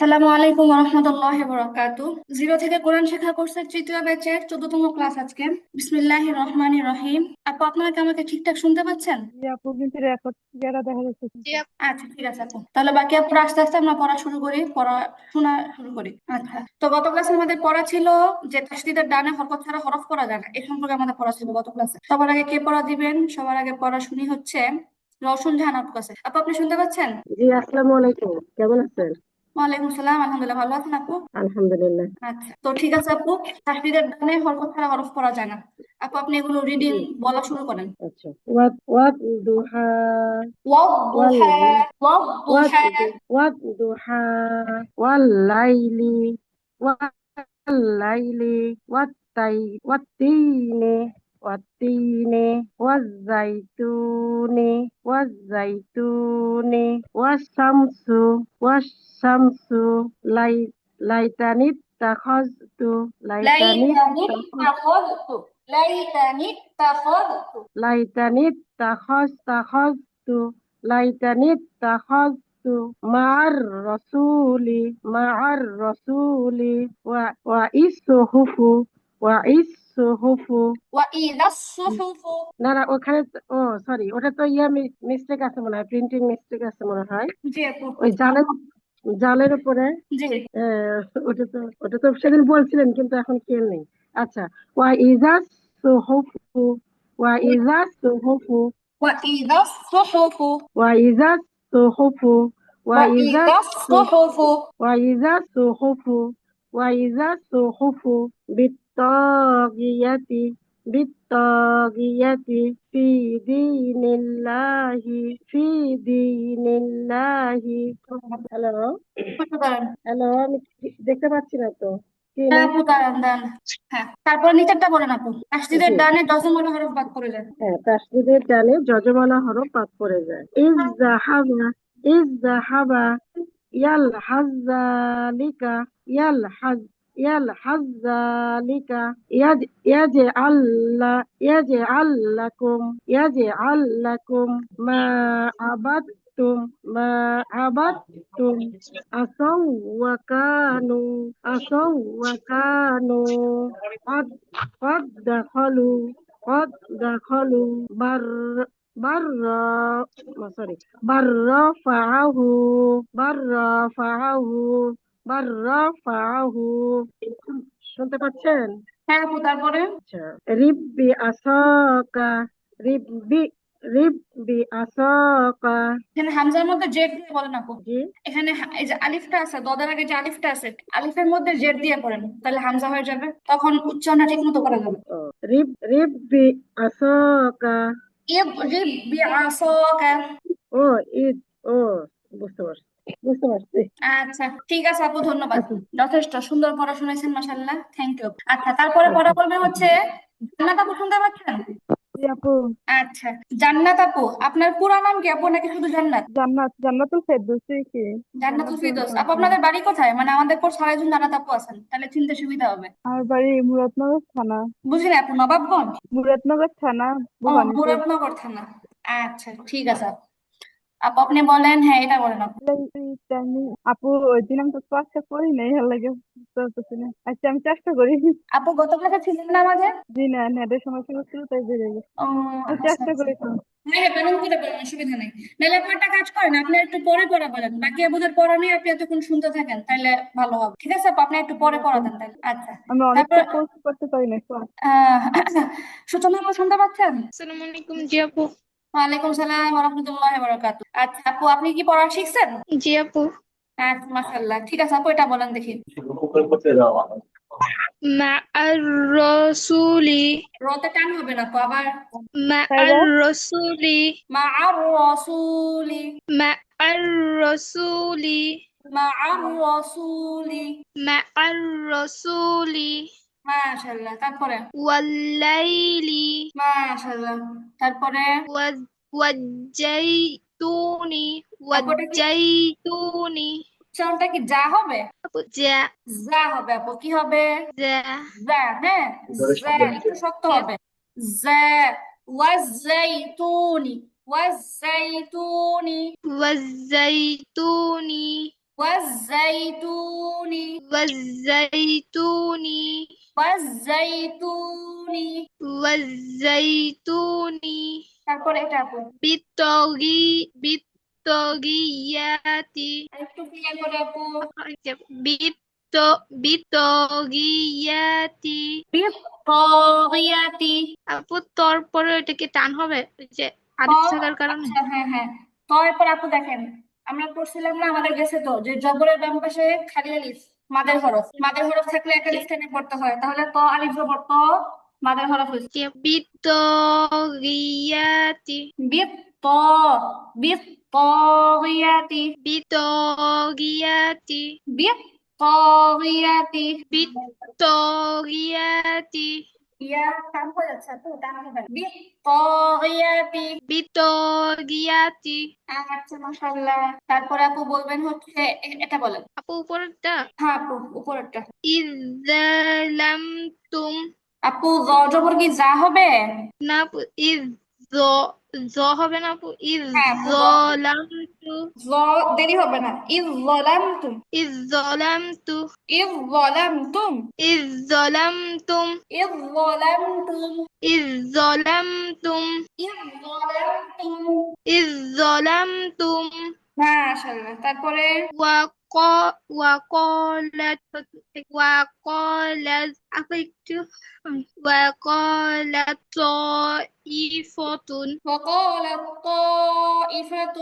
আসসালামু আলাইকুম রহমতুল্লাহি বরাকাতু। জিরো থেকে কোরআন শেখা কোর্সের তৃতীয় ব্যাচের 14তম ক্লাস আজকে। বিসমিল্লাহির রহমানির রহিম। আপু, আপনারা কি আমাকে ঠিকঠাক শুনতে পাচ্ছেন? জি আপু, কিন্তু রেকর্ড ক্লিয়ার দেখা যাচ্ছে জি কিন্তু। আপু। আচ্ছা, ঠিক আছে আপু, তাহলে বাকি আপুরা আস্তে আস্তে আমরা পড়া শুরু করি, পড়াশোনা শুরু করি। আচ্ছা, তো গত ক্লাসে আমাদের পড়া ছিল যে তাসদীদের ডানে হরকত ছাড়া হরফ পড়া যায় না, এই সম্পর্কে আমাদের পড়া ছিল গত ক্লাসে। সবার আগে কে পড়া দিবেন? সবার আগে পড়া শুনি হচ্ছে রওশন জাহান আপুর কাছে। আপু, আপনি শুনতে পাচ্ছেন? জি, আসসালামু আলাইকুম, কেমন আছেন? ওয়ালাইকুম সালাম, আলহামদুলিল্লাহ, ভালো আছেন আপু? আলহামদুলিল্লাহ। আচ্ছা, তো ঠিক আছে আপু, তাহরিরের ডানে হরকত ছাড়া হরফ পড়া যায় না। আপু, আপনি এগুলো রিডিং জি, বলা শুরু করেন। আচ্ছা। ওয়াত ওয়াত দুহা ওয়াল ওয়াদ-দুহা, ওয়াত ওয়াদ-দুহা, ওয়াত দুহা ওয়াল লাইলি ওয়াল লাইলি ওয়াত্তিনে ওয়াত্তিনে ওয়াজ জাইতুনি ওয়াশ শামসু লাইতানিত তাখাজতু লাইতানিত লাইতানি তাখাযতু, লাইতানি তাখাযতু। লাইতানিত তাখাজতু লাইতানিত তাখাজতু মা'আর রাসূলি মা'আর রাসূলি ওয়া ইসহুফু ওয়া ইসহুফু ওয়া ইযাস সুহুফু। না না, ওখানে ও সরি, ওটা তো মিস্টেক আছে মনে হয়, প্রিন্টিং মিস্টেক আছে মনে হয়। জি আপু। ওই জালের জালের উপরে জি। ওটা তো সেদিন বলছিলেন, কিন্তু এখন খেয়াল নেই। আচ্ছা, ওয়া ইজাস সুহুফু ওয়া ইজাস সুহুফু ওয়া ইযাস সুহুফু, ওয়া ইজাস সুহুফু ওয়া ওয়া ইজাস ইযাস সুহুফু। ওয়া ইজাস সুহুফু ওয়া ইজাস সুহুফু বিত্তাগিয়াতি বিত্তাগিয়াতি ফি দীনিল্লাহি ফি দীনিল্লাহি। হ্যালো, একটু দাঁড়ান। হ্যালো, আমি দেখতে পাচ্ছি না তো হ্যাঁ স্ক্রিনে। আপু, দাঁড়ান দাঁড়ান। হ্যাঁ, তারপর নিচেরটা বলেন আপু। তাসদীদের জি, ডানে ডজনওয়ালা হরফ বাদ পড়ে যায়। হ্যাঁ, তাসদীদের ডানে যজমালা হরফ বাদ পড়ে যায়। ইযহাবা ইযহাবা ইয়ালহাযালিকা ইয়ালহাজ ইয়ালহাযালিকা ইয়াজআল লাকুম মা আবাদতুম মা আবাদতুম আসাউ ওয়াকানু قد قد دخلوا قد دخلوا بر سوري بر رفعه بر رفعه শুনতে পাচ্ছেন? হ্যাঁ আপু, তারপরে আচ্ছা, রিব্বি আসাকা রিব্বি রিব্বি আসাকা। এখানে হামজার মধ্যে জেড দিয়ে বলেন আপু। জি, এখানে এই যে আলিফটা আছে, দদের আগে যে আলিফটা আছে, আলিফের মধ্যে জেড দিয়ে পড়েন, তাহলে হামজা হয়ে যাবে, তখন উচ্চারণটা ঠিক মতো করা যাবে। ও রিব্বি আসাকা। ইদরিব বিআসাকা। ও ঈদ, ও বুঝতে পারছি, বুঝতে পারছি। আচ্ছা, ঠিক আছে আপু, ধন্যবাদ। আচ্ছা, যথেষ্ট সুন্দর পড়া শুনেছেন, মাশাআল্লাহ, থ্যাংক ইউ। আচ্ছা, তারপরে পড়া আচ্ছা। বলবে হচ্ছে জান্নাত আপু, শুনতে পাচ্ছেন? জি আপু। আচ্ছা, জান্নাত আপু, আপনার পুরা নাম কি আপু, নাকি শুধু জান্নাত? জান্নাতুল ফেরদৌসি কি? জান্নাতুল জান্নাতুল ফিরদৌস। আপু, ফেরদৌস। আপনাদের বাড়ি কোথায়? মানে আমাদের কোর্স আরেকজন জান্নাত আপু আছেন, তাহলে চিনতে সুবিধা হবে। আমার বাড়ি মুরাদনগর থানা। বুঝলেন আপু, নবাবগঞ্জ? মুরাদনগর থানা, ও, ভবানীপুর। মুরাদনগর থানা। আচ্ছা, ঠিক আছে আপু। আপু, আপনি বলেন, হ্যাঁ এটা বলেন আপু। আমি আপু ওই দিন আমি তো ক্লাসটা করি নাই, ভালো লাগে বুঝতে পারতেছি না। আচ্ছা, আমি চেষ্টা করি। আপু, গত ক্লাসে ছিলেন না আমাদের? জি না, নেটের সমস্যা হচ্ছিল তাই বেড়ে গেছে। ও, আমি আচ্ছা চেষ্টা আচ্ছা। করি তো। হ্যাঁ হ্যাঁ, বেরোন করে বলেন, অসুবিধা নেই। নাহলে আপনি একটা কাজ করেন, আপনি একটু পরে পড়া বলেন, বাকি আপুদের পড়া নিয়ে আপনি এতক্ষণ শুনতে থাকেন, তাহলে ভালো হবে। ঠিক আছে আপু, আপনি একটু জি পরে আপু, পড়া দেন তাহলে। আচ্ছা। আমি তারপর অনেকটা কোর্স করতে পারি না ক্লাস। আহ সূচনা আপু, শুনতে পাচ্ছেন? আসসালামু আলাইকুম। জি আপু। ওয়ালাইকুম সালাম ওয়া রাহমাতুল্লাহি ওয়া বারাকাতুহু। আচ্ছা আপু, আপনি কি পড়া শিখছেন? জি আপু। আচ্ছা, মাশাআল্লাহ, ঠিক আছে আপু, এটা বলেন দেখি। মা আর রসুলি রতে টান হবে না আপু, আবার। মা আর তাইবা। রসুলি মা আর রসুলি। মা আর রসুলি মা আর রসুলি। মা আর রসুলি মাশাআল্লাহ, তারপরে। ওয়াল্লাইলি মাশাআল্লাহ, তারপরে। ওয়াজ্জাইতুনি আপু, এটা কি ওয়াজ্জাইতুনি উচ্চারণটা কি যা হবে? আপু যা যা হবে আপু, কি হবে? যা যা, হ্যাঁ। যা একটু শক্ত হবে। যা। ওয়াজাইতুনি, ওয়াজাইতুনি, ওয়াজ্জাইতুনি ওয়াজ্জাইতুনি والزيتون ওয়াজ্জাইতুনি والزيتون তারপর এটা আপু بالطغيات একটু ক্লিয়ার করে আপু بالطغيات বিত্তাগিয়াতি আপু তোর পরে এটা কি টান হবে ওই যে ত আলিফ থাকার কারণে আচ্ছা হ্যাঁ হ্যাঁ তো এরপর আপু দেখেন আমরা পড়ছিলাম না আমাদের গেছে তো যে জবরের বাম পাশে খালি আলিফ মাদের হরফ থাকলে এক আলিফ টেনে পড়তে হয় তাহলে ত আলিফ জবর ত মাদের হরফ হয়েছে بالطغيات বিত্ত বিত্তাগিয়াতি بالطغيات বিত্তাগিয়াতি بالطغيات ইয়া টান হয়ে যাচ্ছে আপু টান হবে না বিত্তাগিয়াতি بالطغيات আচ্ছা মাশাআল্লাহ তারপর আপু বলবেন হচ্ছে এটা বলেন আপু উপরেরটা হ্যাঁ আপু উপরেরটা إذ ظلمتم আপু জ জবর কি যা হবে না আপু إذ জ জ হবে না আপু إذ হ্যাঁ আপু ظلمتু জ দেরি হবে না ইজ যালামতুম إذ ظلمتু ইজ যালামতুম إذ ظلمتم ইজ যালামতুম إذ ظلمتم ইজ যালামতুম إذ ظلمتم মাশাআল্লাহ তারপরে وقالت আপু একটু وقالت طائفة وقالت طائفة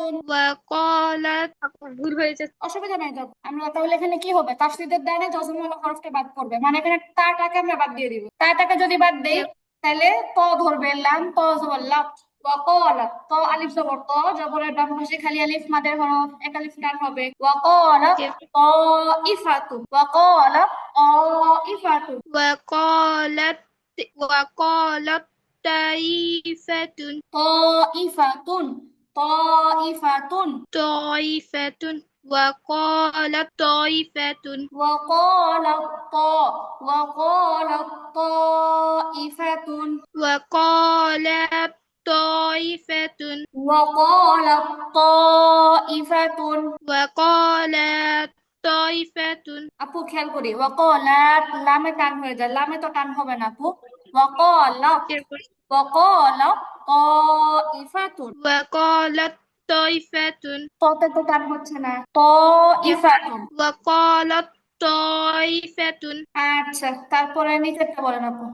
আপু ভুল হয়ে যাচ্ছে অসুবিধা নাই তো আমরা তাহলে এখানে কি হবে তাসদীদের ডানে জজমওয়ালা হরফটা বাদ পড়বে মানে এখানে তাটাকে আমরা বাদ দিয়ে দিব তাটাকে যদি বাদ দেই তাহলে ত ধরবে লাম ত জবর লাম ওয়াকালা ত আলিফ জবর ত জবরের বাম পাশে খালি আলিফ মাদের হরফ এক আলিফ টান হবে ওয়াকালা তাইফাতু ওয়াকালা তাইফাতু وقالت وقالت طائفة তাইফাতুন তাইফাতুন طائفة وقالت طائفة وقال طائفة وقالت طائفة وقالت طائفة وقالت طائفة আপু খেয়াল করি ওয়াকালাত লামে টান হয়ে যায় লামে তো টান হবে না আপু ওয়াকালাত ওয়াকালাত তাইফাতুন وقالت طائفة ততে তো টান হচ্ছে না তাইফাতুন وقالت طائفة আচ্ছা তারপরে নিচেরটা বলেন আপু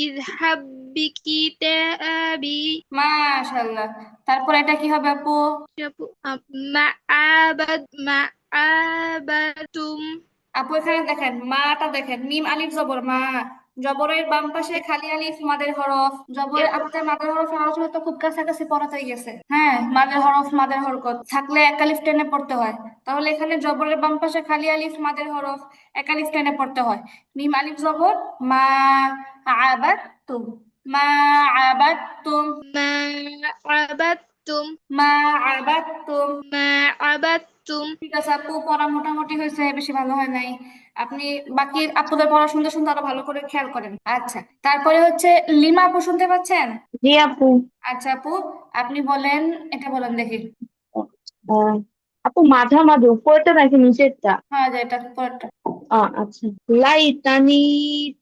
اذهب بكتابي মাশাআল্লাহ তারপরে এটা কি হবে আপু معابدتم আপু এখানে দেখেন মাটা দেখেন মিম আলিফ জবর মা জবরের বাম পাশে খালি আলিফ মাদের হরফ জবরের আমাদের মাদের হরফ আলোচনা তো খুব কাছাকাছি পড়াতেই গেছে হ্যাঁ মাদের হরফ মাদের হরকত থাকলে এক আলিফ টেনে পড়তে হয় তাহলে এখানে জবরের বাম পাশে খালি আলিফ মাদের হরফ এক আলিফ টেনে পড়তে হয় মিম আলিফ জবর মা আবাদতুম মা আবাদতুম معبدتم মা আবাদতুম معبدتم ঠিক আছে আপু পড়া মোটামুটি হয়েছে বেশি ভালো হয় নাই আপনি বাকি আপুদের পড়া শুনতে শুনতে আরো ভালো করে খেয়াল করেন আচ্ছা তারপরে হচ্ছে লিমা আপু শুনতে পাচ্ছেন জি আপু। আচ্ছা আপু আপনি বলেন এটা বলেন দেখি আহ, আপু মাঝামাঝি উপরেরটা নাকি নিচেরটা? হ্যাঁ যে এটা পরেরটা আচ্ছা। লাইতানি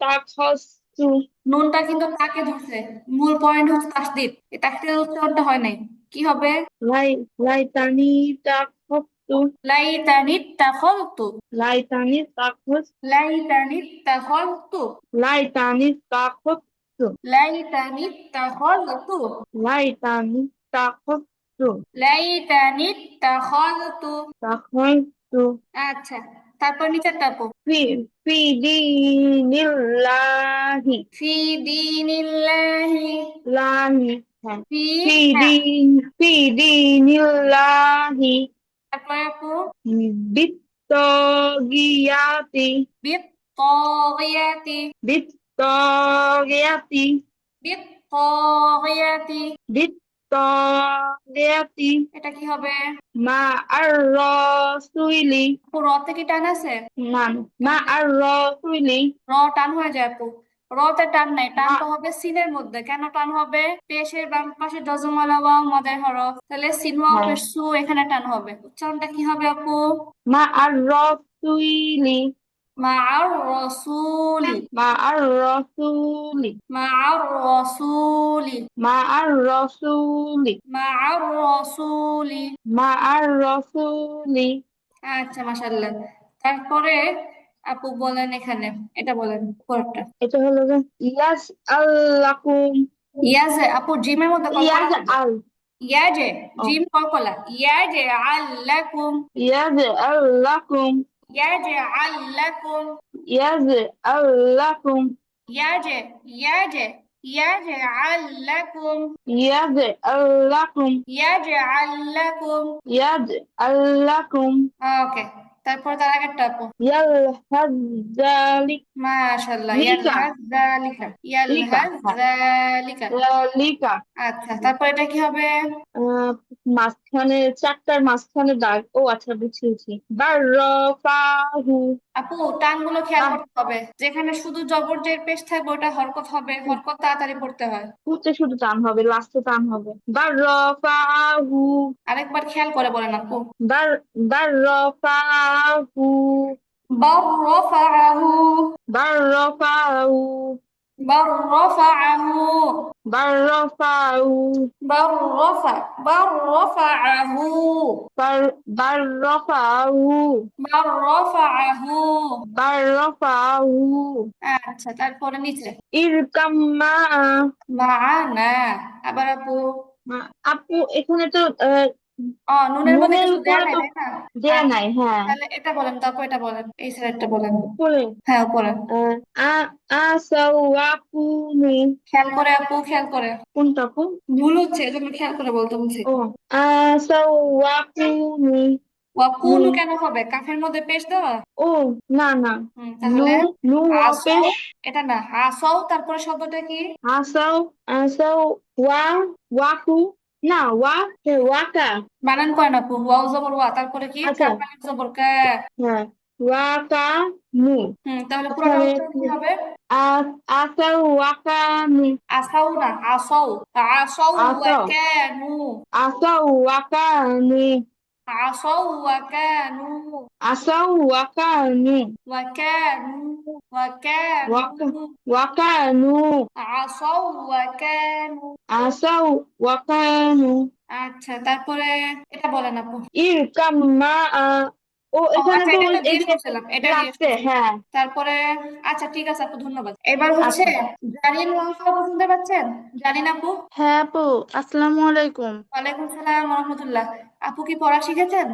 তাখাসু। নুনটা কিন্তু তাকে ধরছে মূল পয়েন্ট হচ্ছে তাসদিদ এই তাসদিদের উচ্চারণটা হয় নাই কি হবে লাইতানি তাখাসু। লাইতানি তাখালতু লাইতানি তাখাস। লাইতানি তাখালতু লাইতানি তাখাসু। লাইতানি তাখালতু লাইতানি তাখাসু। লাইতানি তাখালতু তাখাসু। আচ্ছা তারপর নিচেরটা আপু ফি ফি দীনিল্লাহি। ফি দীনিল্লাহি লাহি। হ্যাঁ। ফি ফি হ্যাঁ দীনিল্লাহি তারপরে আপু বিত্তগিয়াতি। বিত্তাগিয়াতি বিত্তগিয়াতি। বিত্তাগিয়াতি বিত্তগিয়াতি এটা কি হবে মা আর রসুইলি। আপু রতে কি টান আছে মা আর রসুইলি। র টান হয়ে যায় আপু রতে টান নাই, টান মা তো হবে সিনের মধ্যে। কেন টান হবে? পেশের বাম পাশে জজমালা ওয়াও মাদের হরফ, তাহলে সিন ওয়াও হ্যাঁ পেশ সু, এখানে টান হবে। উচ্চারণটা কি হবে আপু? মা আর রসুইলি মা'আর রাসূলি, মা আর রসুলি মা'আর রাসূলি, মা আর রসুলি মা'আর রাসূলি। মা আর রসুলি। আচ্ছা, মাশাআল্লাহ। তারপরে আপু বলেন এখানে, এটা বলেন পরেরটা। এটা হলো যে ইয়াস আল্লাকুম ইয়াজে আপু জিমের মধ্যে কলকলা ইয়াজ হবে। আল ইয়াজে ও জিম কলকলা, ইয়াজে আল্লাকুম, ইয়াজ আল্লাকুম ইয়াজে আল্লাকুম, ইয়াজ আল্লাকুম ইয়াজে ইয়াজে ইয়াজে আল্লাকুম, ইয়াজ আল্লাকুম ইয়াজে আল্লাকুম। ইয়াজ আল্লাকুম ওকে, তারপর তার আগেরটা আপু। ইয়ালহাজালিক মাশাআল্লাহ, লিকা ইয়ালহাজ যালিকা, লিকা ইয়ালহাজ হ্যাঁ যালিকা। লিকা আচ্ছা, তারপর এটা কি হবে? আহ, মাঝখানে চারটার মাঝখানে দাগ ও আচ্ছা বুঝছি বাররাফাহু আপু টানগুলো খেয়াল বাহ করতে হবে, যেখানে শুধু জবর জের পেশ থাকবে ওটা হরকত হবে, হরকত তাড়াতাড়ি পড়তে হয়। উচ্চে শুধু টান হবে লাস্টে টান হবে বাররাফাহু আরেকবার খেয়াল করে বলেন আপু। বার বাররাফাহু বার রফাআহু, বাররাফাহু বার রফাআহু, বাররাফাহু বার রফা, বার রফাআহু, বার বাররাফাহু বার রফাআহু। বাররাফাহু আচ্ছা, তারপরে নিচে ইরকাম মা'আনা। আবার আপু, আপু এখানে তো নুনের মধ্যে নুনের কিছু দেয়া উপরে নাই তো তাই না? দেয়া আচ্ছা, নাই হ্যাঁ তাহলে এটা বলেন, তারপর এটা বলেন, এই সাইডটা বলেন। উপরে হ্যাঁ, উপরে। আসাওয়াকুনি খেয়াল করে আপু, খেয়াল করে। কোনটা আপু ভুল হচ্ছে, এজন্য খেয়াল করে বলতে বলছি। ও আসাওয়াকুনি ওয়াকুনু কেন হবে? কাফের মধ্যে পেশ দেওয়া। ও না না নু তাহলে নু আসও, ওয়াপেশ এটা না, আসও তারপরে শব্দটা কি? আসাও আসাও ওয়া ওয়াকু না ওয়াকা বানান করেন আপু, ওয়াও জবর ওয়া, তারপরে কি? আচ্ছা কাফ আলিফ জবর কা। হ্যাঁ ওয়াকা নু তাহলে পুরোটা তাহলে উচ্চারণ কি হবে? আসাও ওয়াকানু আসাউ না, আসৌ, আসৌ ওয়া আসাও কানু, আসাও ওয়াকানু আসৌ ওয়া কানু, আসাও ওয়াকানু ওয়া কানু, ওয়া ওয়াকা কানু, ওয়াকানু আসৌ ওয়া কানু। আসাও ওয়াকানু আচ্ছা, তারপরে এটা বলেন আপু। ইরকাম মাআ ও ও এখানে আচ্ছা, তো এটা তো এই জিজ্ঞেস যে করছিলাম, এটা জিজ্ঞেস লাস্টে করছিলাম। হ্যাঁ তারপরে আচ্ছা, ঠিক আছে আপু, ধন্যবাদ। এবার হচ্ছে আচ্ছা জারিন ওয়াও শুনতে পাচ্ছেন? জারিন আপু। হ্যাঁ আপু, আসসালামু আলাইকুম। ওয়ালাইকুম সালাম ওয়া রাহমাতুল্লাহ। আপু কি পড়া শিখেছেন?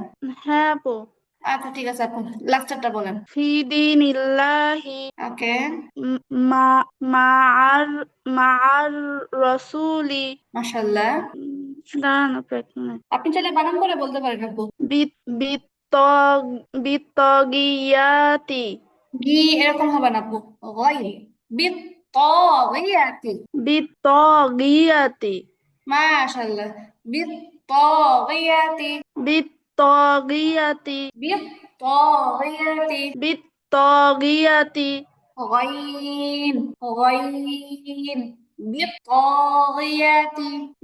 হ্যাঁ আপু। আচ্ছা, ঠিক আছে আপু, লাস্টারটা বলেন। ফি দীনিল্লাহি ওকে, ম- মা মাআর মাআর রসুলি মাশাআল্লাহ। দাঁড়ান আপু এক মিনিট। আপনি চাইলে বানান করে বলতে পারেন আপু। বিত বিত বিত্তগিয়াতি গি এরকম হবে না আপু, গাই, বিত তাগিয়াতি। বিত্তগিয়াতি মাশাআল্লাহ, বিত তাগিয়াতি, বিত্তগিয়াতি বিত তাগিয়াতি। বিত্তগিয়াতি غين غين بالطاغية،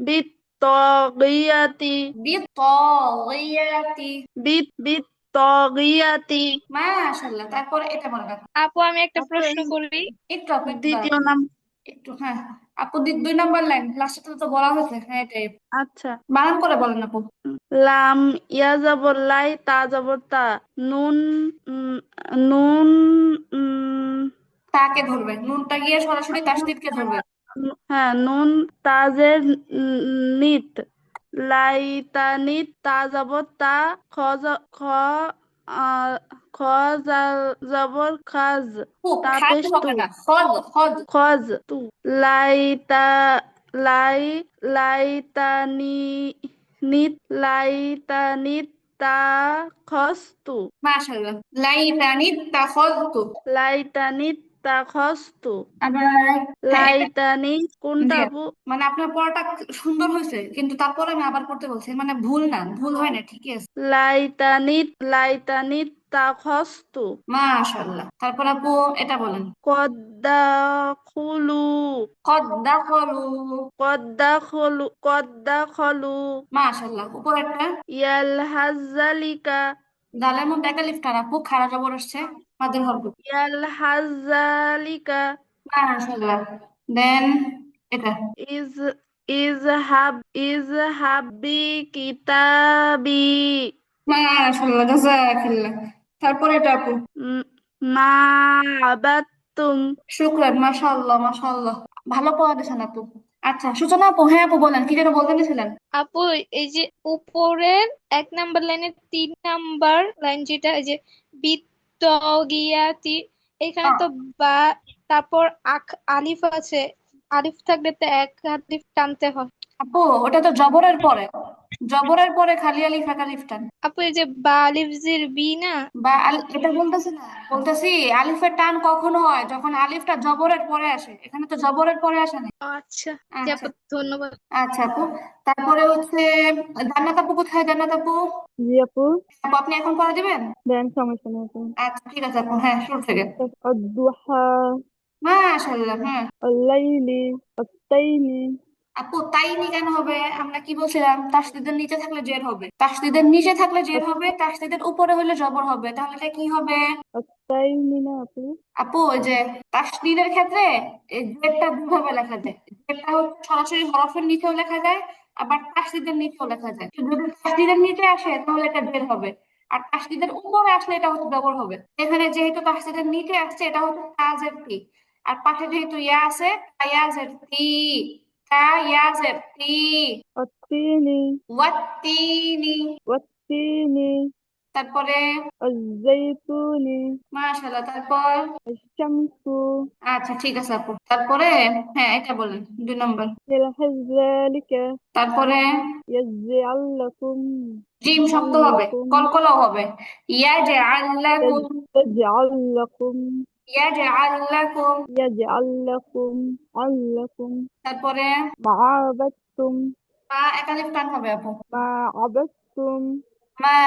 বিত্তগিয়াতি بالطاغية। বিত্তগিয়াতি মাশাআল্লাহ, তারপরে এটা মনে রাখো। আপু আমি একটা আপু প্রশ্ন এই করি। একটু আপু, একটু দাঁড়ান। দ্বিতীয় নাম একটু, হ্যাঁ আপু, 2 নম্বর লাইন লাস্টে তো বলা হয়েছে, হ্যাঁ এটাই। আচ্ছা। বানান করে বলেন আপু। লাম ইয়া যাবর লাই তা যাবর তা নুন নুন তাকে ধরবে, নুনটা গিয়ে সরাসরি তাসদীদকে ধরবে। হ্যাঁ নুন তাজের নিত লাইতানিত তা যাবর তা খ আহ, খ যাবর খাজ তা খাদ পেশ তু হবে না, খদ খদ। খজ তু লাইতা লাই লাইতানি নিত লাইতানিত তা খস্তু মাশাআল্লাহ, লাইতানি তাখাযতু। লাইতানিত তা খস্তু আবার হ্যাঁ, এটা লাইতানি কোনটা জি, আপু? মানে আপনার পড়াটা সুন্দর হয়েছে, কিন্তু তারপরে আমি আবার করতে বলছি, মানে ভুল না, ভুল হয় না, ঠিকই আছে। লাইতানিত লাইতানিত ইত্তাখাযতু। মাশাআল্লাহ। তারপর আপু এটা বলেন। কদ দাখুলু। কদ দাখলু। কদ দাখলু। মাশাআল্লাহ। উপরেরটা ইয়ালহাজ যালিকা। দালের মধ্যে একটা লিফট আপু, খাড়া জবর আসছে, মাদের হরকত। ইয়ালহাজ যালিকা। মাশাআল্লাহ। দেন এটা ইজ ইজহাব ইজহাবি কিতাবি। মাশাআল্লাহ, জাযাকাল্লাহ। তারপর এটা আপু উম, মা আবাদতুম। শুকরান। মাশাআল্লাহ মাশাআল্লাহ, ভালো পড়া দিয়েছেন আপু। আচ্ছা সূচনা আপু, হ্যাঁ আপু বলেন, কি যেন বলতে নিয়েছিলেন। আপু এই যে উপরের 1 নাম্বার লাইনের 3 নাম্বার লাইন, যেটা এই যে বিত্তগিয়াতি, এখানে তো বা, তারপর আলিফ আছে। আলিফ থাকলে তো এক আলিফ টানতে হয়। আপু ওটা তো জবরের পরে, জবরের পরে খালি আলিফ এক আলিফ টান। আপু এই যে বা আলিফ জির বি না। বা এটা বলতেছি না, বলতেছি আলিফের টান কখন হয়, যখন আলিফটা জবরের পরে আসে, এখানে তো জবরের পরে আসে না। আচ্ছা, জি আচ্ছা আপু, ধন্যবাদ। আচ্ছা আপু। তারপরে হচ্ছে জান্নাত আপু কোথায়, জান্নাত আপু? জি আপু, আপু আপনি এখন পড়া দিবেন? দেন সমস্যা নেই আপু। আচ্ছা ঠিক আছে আপু, হ্যাঁ শুরু থেকে। الضحى মাশাআল্লাহ। হ্যাঁ الليل التين আপু তাইনি কেন হবে? আমরা কি বলছিলাম, তাসদিদের নিচে থাকলে জের হবে, তাসদিদের নিচে থাকলে জের হবে, তাসদিদের উপরে হলে জবর হবে, তাহলে এটা কি হবে? التين না আপু? আপু ওই যে তাসদিদের ক্ষেত্রে এই জেরটা দুভাবে লেখা যায়। জেরটা হচ্ছে সরাসরি হরফের নিচেও লেখা যায়, আবার তাসদিদের নিচেও লেখা যায়। তো যদি তাসদিদের নিচে আসে তাহলে এটা জের হবে, আর তাসদিদের উপরে আসলে এটা হচ্ছে জবর হবে। এখানে যেহেতু তাসদিদের নিচে আসছে এটা হচ্ছে তাজের তি, আর পাশে যেহেতু ইয়া আছে তায়াজের তি, তায়াজের তি। التين ওয়াত্তিনি। والتين তারপরে الزيتون মাশাআল্লাহ। তারপর الشمس আচ্ছা ঠিক আছে আপু। তারপরে হ্যাঁ এটা বলেন 2 নম্বর। ذلك তারপরে يجعل لكم জিম শক্ত يجعل হবে, لكم কলকলাও হবে। ইয়াজআল্লাকুম। يجعل لكم ইয়াজআল্লাকুম। علكم তারপরে ما عبدتم মা একালিফ টান হবে আপু। ما عبدتم মা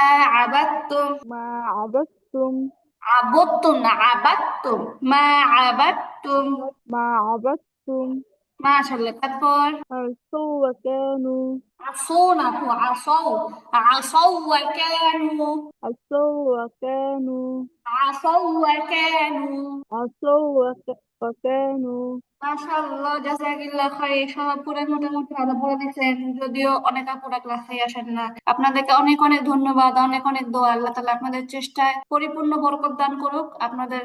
আবাদতুম। ما عبدتم আবদতুম না, আবাদতুম। মা আবাদতুম। ما عبدتم মাশাআল্লাহ। তারপর عصوا وكانوا আসুন আপু, আসৌ। আসৌ ওয়া কানু। عصوا وكانوا আসৌ ওয়া কানু। عصوا وكانوا মাশাআল্লাহ, জাযাকাল্লাহ খাইর। সব আপুরা মোটামুটি ভালো পড়া দিচ্ছেন, যদিও অনেক আপুরা ক্লাসে আসেন না। আপনাদেরকে অনেক অনেক ধন্যবাদ, অনেক অনেক দোয়া। আল্লাহ তাআলা আপনাদের চেষ্টায় পরিপূর্ণ বরকত দান করুক, আপনাদের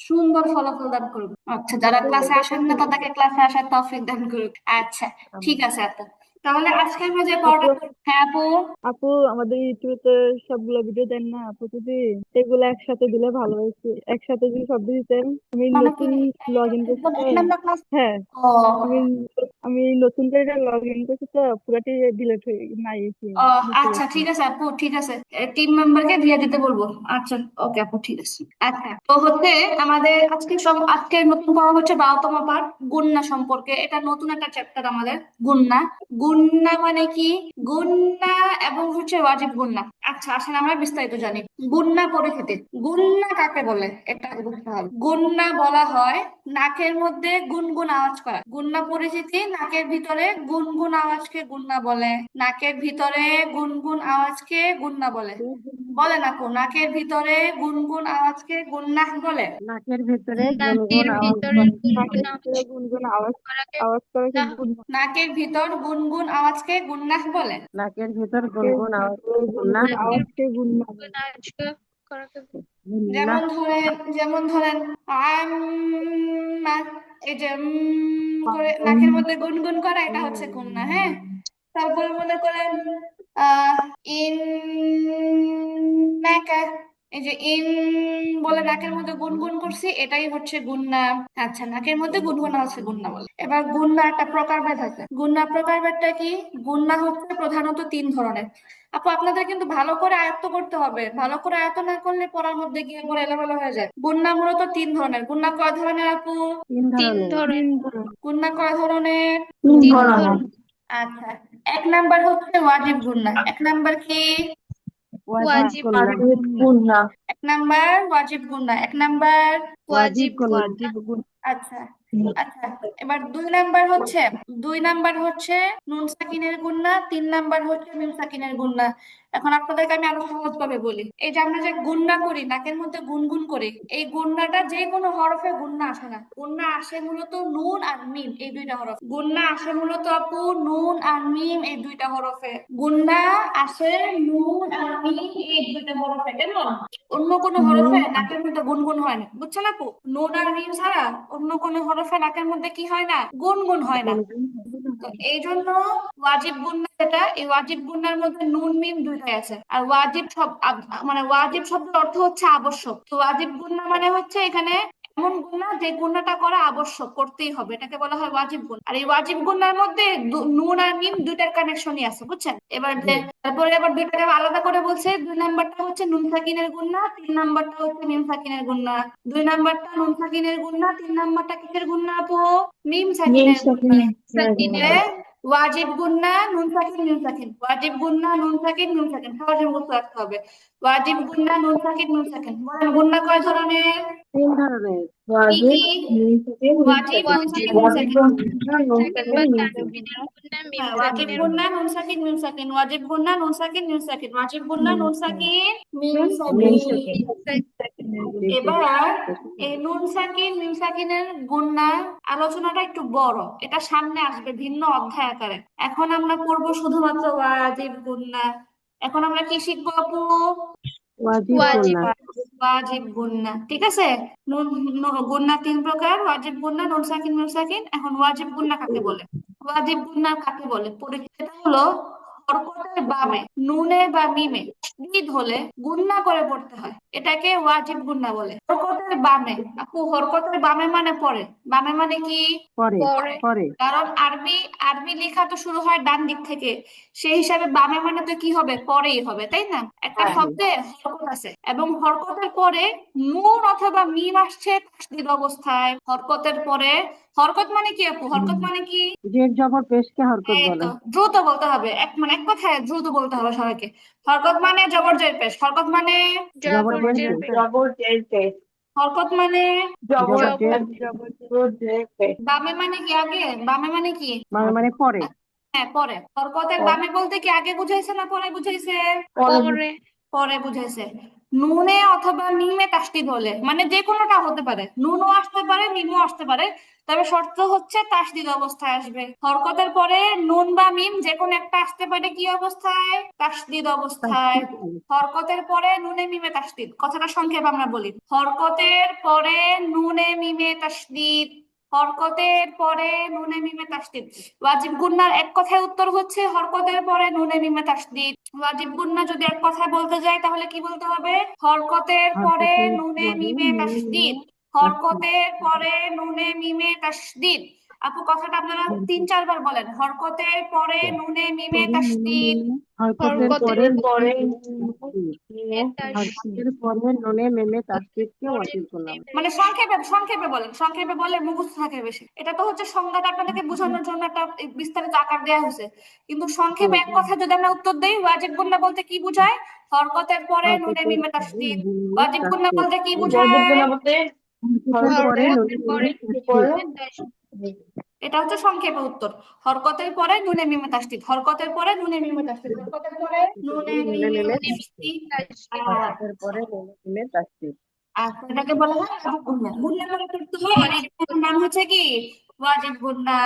সুন্দর ফলাফল দান করুক। আচ্ছা যারা ক্লাসে আসেন না তাদেরকে ক্লাসে আসার তৌফিক দান করুক। আচ্ছা ঠিক আছে আপু, তাহলে আজকে আমরা যে আপু পড়াটা হ্যাঁ আপু। আপু আমাদের ইউটিউবে তো সবগুলো ভিডিও দেন না আপু, যদি এগুলো একসাথে দিলে ভালো হয়েছে, একসাথে যদি সব দিতেন। আমি মানে কি নতুন লগ ইন করছি একদম তো। এক নাম্বার ক্লাস? হ্যাঁ, ও আমি আমি নতুন করে লগ ইন করছি তো, পুরাটি ডিলিট হয়ে নাই ও মুছে আচ্ছা গেছে। ঠিক আছে আপু, ঠিক আছে। টিম মেম্বারকে দিয়ে দিতে বলবো। আচ্ছা ওকে আপু, ঠিক আছে। আচ্ছা তো হচ্ছে আমাদের আজকের নতুন পড়া হচ্ছে 12তম পাঠ, গুণনা সম্পর্কে। এটা নতুন একটা চ্যাপ্টার আমাদের, গুণনা। গুণনা মানে কি? গুণনা এবং হচ্ছে ওয়াজিব গুণনা। আচ্ছা আসলে আমরা বিস্তারিত জানি। গুণনা পরিচিতি, গুণনা কাকে বলে এটা আগে বুঝতে হবে। গুণনা বলা হয় নাকের মধ্যে গুনগুন আওয়াজ করা। গুণনা পরিচিতি, নাকের ভিতরে গুনগুন আওয়াজকে গুণনা বলে। নাকের ভিতরে গুনগুন আওয়াজকে গুণনা বলে। বলে না কো, নাকের ভিতরে গুনগুন আওয়াজকে গুন্নাহ বলে। নাকের ভেতরে গুনগুন নাকের আওয়াজ ভিতরে করে, নাকের গুনগুন ভিতরে গুনগুন আওয়াজ করাকে আওয়াজ করাকে গুনাহ, নাকের ভিতর গুনগুন আওয়াজকে গুন্নাহ বলে। নাকের ভেতর গুনগুন আওয়াজ গুননা নাকের আওয়াজকে গুননা গুনগুন আওয়াজকে করাকে গুননা। যেমন ধরেন আম্মা, এই যে করে নাকের মধ্যে গুনগুন করা, এটা হচ্ছে গুন্না। হ্যাঁ, তারপরে মনে করেন আহ ইন্নাকা, এই যে বলে নাকের মধ্যে গুনগুন করছি, এটাই হচ্ছে গুন্না। আচ্ছা নাকের মধ্যে গুনগুন আছে গুন্না বলে। এবার গুন্না একটা প্রকারভেদ আছে। গুন্না প্রকারভেদটা কি? গুন্না হচ্ছে প্রধানত 3 ধরনের। আপু আপনাদের কিন্তু ভালো করে আয়ত্ত করতে হবে, ভালো করে আয়ত্ত না করলে পড়ার মধ্যে গিয়ে পড়ে এলোমেলো হয়ে যায়। গুন্না মূলত 3 ধরনের। গুন্না কয় ধরনের আপু? তিন তিন ধরনের। ধরনের। গুন্না কয় ধরনের? তিন তিন ধরনের। ধরনের। আচ্ছা 1 নাম্বার হচ্ছে ওয়াজিব গুন্না। 1 নাম্বার কি? ওয়াজিব ওয়াজিব গুন্না, ওয়াজিব গুন্না, 1 নাম্বার ওয়াজিব গুন্না, 1 নাম্বার। ওয়াজিব ওয়াজিব গুন্না, ওয়াজিব গুন্না, আচ্ছা আচ্ছা, এবার 2 নাম্বার হচ্ছে নুন সাকিনের গুন্না, 3 নাম্বার হচ্ছে মিম সাকিনের গুন্না। এখন আপনাদেরকে আমি আরো সহজ ভাবে বলি, এই যে আমরা যে গুন্না করি, নাকের মধ্যে গুনগুন করি, এই গুন্নাটা যে কোনো হরফে গুন্না আসে না, গুন্না আসে মূলত নুন আর মিম এই 2টা হরফ, গুন্না আসে মূলত আপু নুন আর মিম এই 2টা হরফে, গুন্না আসে নুন আর মিম এই 2টা হরফে, কেমন? অন্য কোনো হরফে নাকের মধ্যে গুনগুন হয় না, বুঝছেন আপু? নুন আর মিম ছাড়া অন্য কোনো হরফে নাকের মধ্যে কি হয় না, গুনগুন হয় না। তো এই জন্য ওয়াজিব গুন্না যেটা, এই ওয়াজিব গুন্নার মধ্যে নুন মিম 2টাই আছে। আর ওয়াজিব মানে ওয়াজিব শব্দের অর্থ হচ্ছে আবশ্যক। তো ওয়াজিব গুন্না মানে হচ্ছে এখানে এমন গুন্না যে গুন্নাটা করা আবশ্যক, করতেই হবে, এটাকে বলা হয় ওয়াজিব গুন্না। আর এই ওয়াজিব গুন্নার মধ্যে নুন আর মিম 2টার কানেকশনই আছে, বুঝছেন? তারপরে আবার 2টাকে আলাদা করে বলছে, 2 নাম্বারটা হচ্ছে নুন সাকিনের গুন্না, 3 নাম্বারটা হচ্ছে মিম সাকিনের গুন্না। 2 নাম্বারটা নুন সাকিনের গুন্না, 3 নাম্বারটা কিসের গুন্না আপু? মিম মিম সাকিনের গুন্না। সাকিনের, ওয়াজিব গুন্না নুন সাকিন মিম সাকিন, ওয়াজিব গুন্না নুন সাকিন মিম সাকিন, সহজে মুখস্থ রাখতে হবে। ওয়াজিব গুন্না নুন সাকিন মিম সাকিন। বলেন গুন্না কয় ধরনের? 3 ধরনের। কি ওয়াজিব, কি? মিম সাকিন, মিম ওয়াজিব নুন সাকিন, সাকিন মিম ওয়াজিব সাকিন। গুন্না, নুন সাকিন সাকিন, বা মিম সাকিন। তানবিনের গুন্না, মিম হ্যাঁ, ওয়াজিব সাকিনের গুন্না নুন সাকিন মিম সাকিন, ওয়াজিব গুন্না নুন সাকিন মিম সাকিন, ওয়াজিব গুন্না নুন সাকিন মিম মিম সাকিন। সাকিন। এবার এই নুন সাকিন মিম সাকিনের গুন্না আলোচনাটা একটু বড়, এটা সামনে আসবে ভিন্ন অধ্যায় আকারে। এখন আমরা পড়বো শুধুমাত্র ওয়াজিব গুন্না। এখন আমরা কি শিখবো আপু? ওয়াজিব ওয়াজিব গুন্না, ওয়াজিব গুন্না, ঠিক আছে? গুন্না 3 প্রকার, ওয়াজিব গুন্না, নুন সাকিন মিম সাকিন। এখন ওয়াজিব গুন্না কাকে বলে, ওয়াজিব গুন্না কাকে বলে পরীক্ষাটা হলো, হরকতের বামে নুনে বা মিমে তাসদীদ হলে গুন্না করে পড়তে হয়, এটাকে ওয়াজিব গুন্না বলে। হরকতের বামে, আপু হরকতের বামে মানে পরে, বামে মানে কি? পরে পরে পরে কারণ আরবি আরবি লেখা তো শুরু হয় ডান দিক থেকে, সেই হিসাবে বামে মানে তো কি হবে, পরেই হবে, তাই না? একটা শব্দে হরকত আছে এবং হরকতের পরে নুন অথবা মিম আসছে তাসদীদ অবস্থায়। হরকতের পরে, হরকত মানে কি আপু, হরকত মানে কি? জের জবর পেশকে হরকত এই বলে। তো দ্রুত বলতে হবে, এক কথায় দ্রুত বলতে হবে সবাইকে। হরকত মানে জবর জের পেশ, হরকত মানে জবর জবর জের জের পেশ, পেশ, জবর জের পেশ, হরকত মানে জবর জবর জের, জবর জের পেশ, বামে মানে কি আগে, বামে মানে কি? মানে পরে। হ্যাঁ পরে। হরকতের বামে বলতে কি আগে বুঝাইছে না পরে বুঝাইছে? পরে, পরে পরে বুঝাইছে। নুনে অথবা মিমে তাসদীদ হলে, মানে যে কোনোটা হতে পারে, নুনও আসতে পারে মিমও আসতে পারে, তবে শর্ত হচ্ছে তাসদীদ অবস্থায় আসবে। হরকতের পরে নুন বা মিম যে কোনো একটা আসতে পারে কি অবস্থায়, তাসদীদ অবস্থায়। হরকতের পরে নুনে মিমে তাসদীদ, কথাটা সংক্ষেপে আমরা বলি, হরকতের পরে নুনে মিমে তাসদীদ, হরকতের পরে নুনে মিমে তাসদীদ। ওয়াজিব গুন্নার এক কথায় উত্তর হচ্ছে হরকতের পরে নুনে মিমে তাসদীদ। ওয়াজিব গুন্না যদি এক কথায় বলতে যাই তাহলে কি বলতে হবে, হরকতের পরে হরকতের নুনে পরে মিমে তাসদীদ, হরকতের পরে নুনে মিমে তাসদীদ। আপু কথাটা আপনারা 3-4 বার বলেন, হরকতের পরে নুনে মিমে তাসদীদ। হরকতের পরে হরকতের পরে, হরকতের পরে নুনে মেমে তাসদীদকে ওয়াজিব গুন্না বলে। মানে সংক্ষেপে সংক্ষেপে বলেন, সংক্ষেপে বলে মুখস্থ থাকে বেশি। এটা তো হচ্ছে সংজ্ঞাটা আপনাদেরকে বোঝানোর জন্য একটা বিস্তারিত আকার দেওয়া হয়েছে, কিন্তু সংক্ষেপে এক কথা যদি আমরা উত্তর দেই, ওয়াজিব গুন্না বলতে কি বুঝায়, হরকতের পরে নুনে হরকতের মিমে পরে তাসদীদ। নুনে ওয়াজিব গুন্না তাসদীদ, বলতে কি ওয়াজিব বুঝায়, গুন্না বলতে হরকতের পরে নুনে হরকতের মেমে পরে তাসদীদ। তাসদীদ। এটা হচ্ছে সংক্ষেপে উত্তর। হরকতের পরে নুনে মিমে তাসদীদ, হরকতের পরে নুনে মিমে তাসদীদ, হরকতের পরে নুনে নুনে মিমে মেমে তাসদীদ। তাসদীদ। হরকতের পরে নুনে মেমে তাসদীদ। আর এটাকে বলা হয় ওয়াজিব গুন্না, গুন্না করে করতে হয়, আর এটার নাম হচ্ছে কি, ওয়াজিব গুন্না।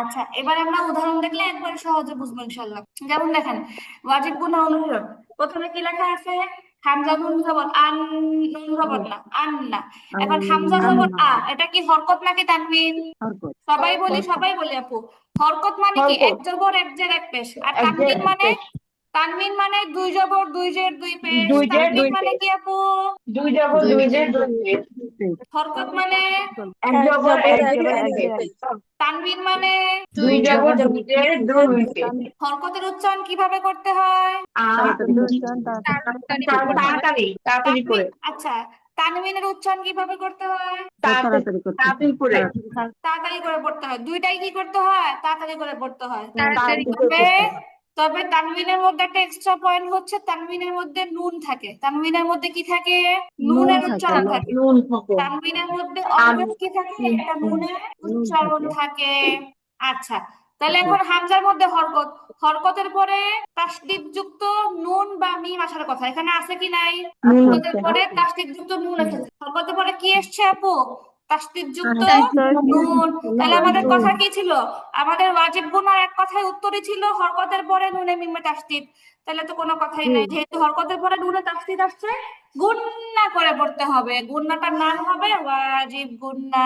আচ্ছা এবার আমরা উদাহরণ দেখলে একবারে সহজে বুঝবো ইনশাল্লাহ। যেমন দেখেন, ওয়াজিব গুন্না অনুশীলন, প্রথমে কি লেখা আছে, হামজা নুন জবর আন, নুন জবর না আন না। এখন হামজা জবর আ, এটা কি হরকত নাকি তানবিন? হরকত, সবাই বলি আপু, হরকত মানে কি, এক হরকত, জবর এক জের এক পেশ। আর এক জের তানবিন এক মানে, পেশ, তানবিন মানে 2 জবর 2 জের 2 পেশ। দুই জের তানবিন দুই মানে পেশ, কি আপু, দুই জবর দুই জের দুই পেশ, হরকত মানে, এক এক জবর জবর এক এক জের এক পেশ। পেশ, তানবিন মানে, দুই জবর দুই জের দুই পেশ। হরকতের উচ্চারণ কিভাবে করতে হয়, তাড়াতাড়ি করে। তাড়াতাড়ি করতে হয়। তাড়াতাড়ি তাড়াতাড়ি করে, আচ্ছা তানবিনের উচ্চারণ কিভাবে করতে হয়, তাড়াতাড়ি করতে, তাড়াতাড়ি করে, তাড়াতাড়ি করে পড়তে হয়। দুইটাই কি করতে হয়, তাড়াতাড়ি করে পড়তে হয়। তাড়াতাড়ি তাড়াতাড়ি করে তবে করতে হয়। তবে তানবিনের মধ্যে একটা এক্সট্রা পয়েন্ট হচ্ছে তানবিনের মধ্যে নুন থাকে। তানবিনের মধ্যে কি থাকে? নুনের উচ্চারণ থাকে। নুন থাকে। তানবিনের মধ্যে আম অলওয়েজ কি থাকে? একটা নুনের উচ্চারণ থাকে। আচ্ছা, তাহলে এখন হামজার মধ্যে হরকত, হরকতের পরে তাসদিদ যুক্ত নুন বা মিম আসার কথা, এখানে আছে কি নাই? নুন হরকতের আছে। পরে তাসদিদ যুক্ত নুন এসেছে। হরকতের পরে কি এসছে আপু? তাসদিদ যুক্ত নুন। তাহলে আমাদের কথা কি ছিল? আমাদের ওয়াজিব গুনার এক কথায় উত্তরই ছিল হরকতের পরে নুনে মিমে তাসদিদ। তাহলে তো কোনো কথাই নাই, যেহেতু হরকতের পরে নুনে তাসদিদ আসছে, গুন্না করে পড়তে হবে। গুন্নাটার নাম হবে ওয়াজিব গুন্না।